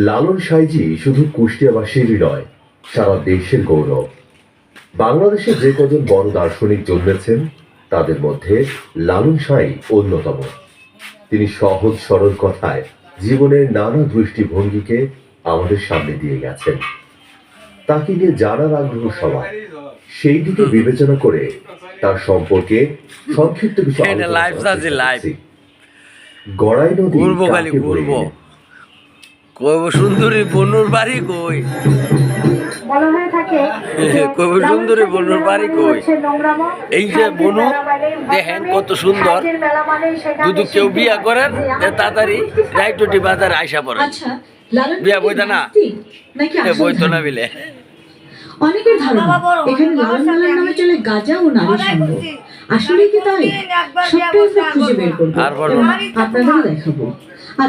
লালন সাঁইজি শুধু কুষ্টিয়াবাসীরই নয়, সারা দেশের গৌরব। বাংলাদেশে যে কজন বড় দার্শনিক জন্মেছেন তাদের মধ্যে লালন সাঁই অন্যতম। তিনি সহজ সরল কথায় জীবনের নানা দৃষ্টিভঙ্গিকে আমাদের সামনে দিয়ে গেছেন। তাকে নিয়ে জানার আগ্রহ সবার, সেই দিকে বিবেচনা করে তার সম্পর্কে সংক্ষিপ্ত কিছু গড়াই নদী কাকে বলে? কইব সুন্দরী বনুর বাড়ি কই, বলা হয়ে থাকে কইব সুন্দরী বনুর বাড়ি কই। এই যে বনু দেখেন কত সুন্দর, যদি কেউ বিয়া করেন তাড়াতাড়ি রাইটটি বাজারে আইসা পড়ে। বিয়া বইতা না, বইতো না বিলে। অনেকের ধারণা এখানে লালন মেলার নামে চলে গাঁজা ও নারী সঙ্গ। আসলে কি তাই? সবটাই আমরা খুঁজে বের করবো এবং আপনাদেরও দেখাবো। আর